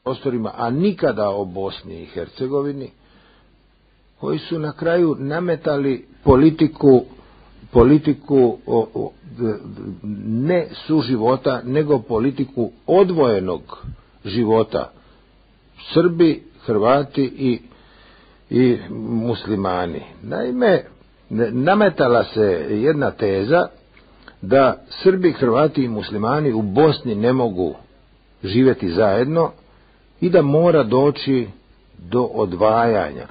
prostorima, a nikada o Bosni i Hercegovini, koji su na kraju nametali politiku ne suživota, nego politiku odvojenog života. Srbi, Hrvati i muslimani. Naime, nametala se jedna teza da Srbi, Hrvati i muslimani u Bosni ne mogu živjeti zajedno i da mora doći do odvajanja.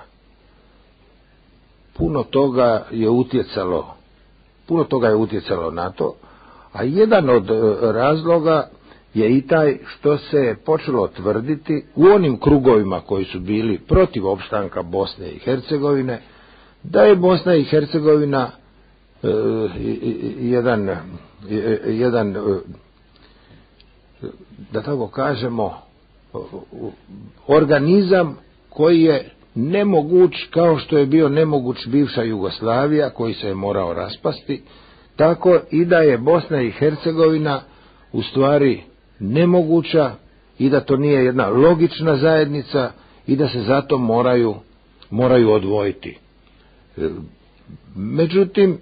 Puno toga je utjecalo na to, a jedan od razloga je i taj što se počelo tvrditi u onim krugovima koji su bili protiv opstanka Bosne i Hercegovine, da je Bosna i Hercegovina jedan da tako kažemo organizam koji je nemoguć kao što je bio nemoguć bivša Jugoslavija koji se je morao raspasti, tako i da je Bosna i Hercegovina u stvari nemoguća i da to nije jedna logična zajednica i da se zato moraju odvojiti. Međutim,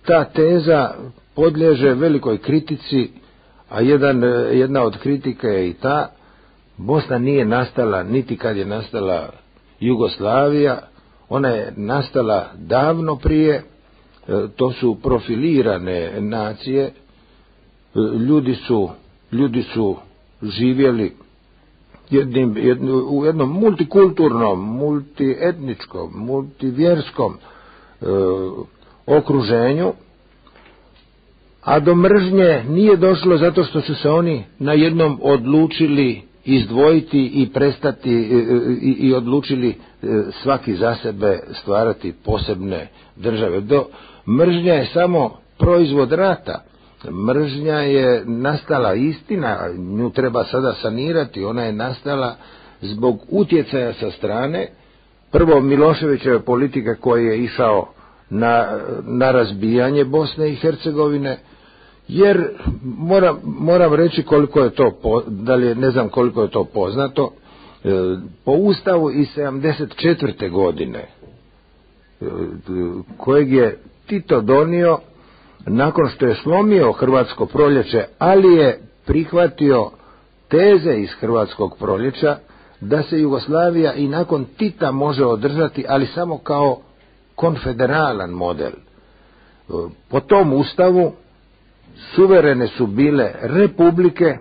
ta teza podliježe velikoj kritici, a jedna od kritika je i ta: Bosna nije nastala niti kad je nastala Jugoslavija, ona je nastala davno prije, to su profilirane nacije, ljudi su živjeli u jednom multikulturnom, multietničkom, multivjerskom okruženju, a do mržnje nije došlo zato što su se oni najednom odlučili izdvojiti i prestati i odlučili svaki za sebe stvarati posebne države. Mržnja je samo proizvod rata. Mržnja je nastala, istina, nju treba sada sanirati, ona je nastala zbog utjecaja sa strane, prvo Miloševićeve politike koji je išao na razbijanje Bosne i Hercegovine, jer moram reći koliko je to, ne znam koliko je to poznato, po Ustavu iz 74. godine, kojeg je Tito donio nakon što je slomio Hrvatsko proljeće, ali je prihvatio teze iz Hrvatskog proljeća da se Jugoslavija i nakon Tita može održati, ali samo kao konfederalan model. Po tom Ustavu suverene su bile republike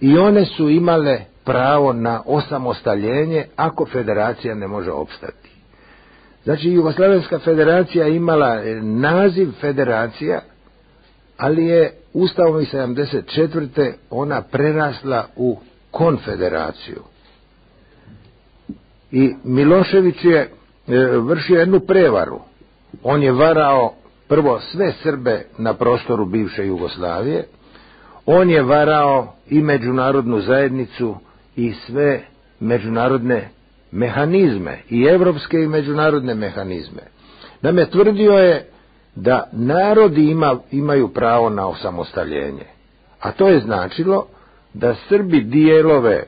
i one su imale pravo na osamostaljenje ako federacija ne može opstati. Znači, Jugoslavenska federacija imala naziv federacija, ali je Ustavom iz 74. ona prerasla u konfederaciju. I Milošević je vršio jednu prevaru. On je varao prvo sve Srbe na prostoru bivše Jugoslavije, on je varao i međunarodnu zajednicu i sve međunarodne mehanizme, i evropske i međunarodne mehanizme. Naime, tvrdio je da narodi imaju pravo na osamostaljenje, a to je značilo da Srbi dijelove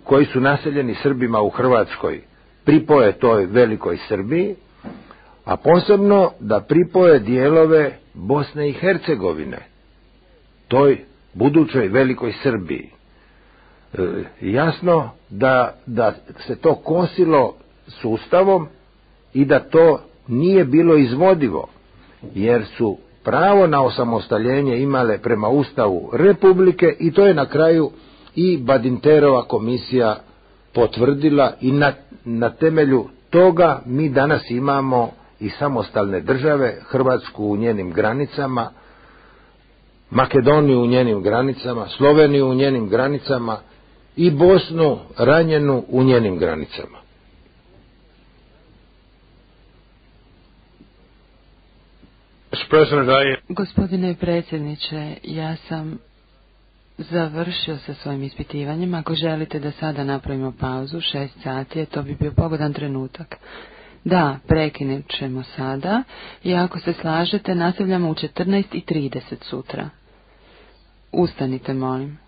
koji su naseljeni Srbima u Hrvatskoj pripoje toj velikoj Srbiji, a posebno da pripoje dijelove Bosne i Hercegovine toj budućoj velikoj Srbiji. Jasno da se to kosilo s Ustavom i da to nije bilo izvodivo, jer su pravo na osamostaljenje imale prema Ustavu republike, i to je na kraju i Badinterova komisija potvrdila, i na temelju toga mi danas imamo i samostalne države, Hrvatsku u njenim granicama, Makedoniju u njenim granicama, Sloveniju u njenim granicama i Bosnu ranjenu u njenim granicama. Gospodine predsjedniče, ja sam završio sa svojim ispitivanjem. Ako želite da sada napravimo pauzu, 6 sati, to bi bio pogodan trenutak. Da, prekinut ćemo sada i ako se slažete, nastavljamo u 14:30 sutra. Ustanite, molim.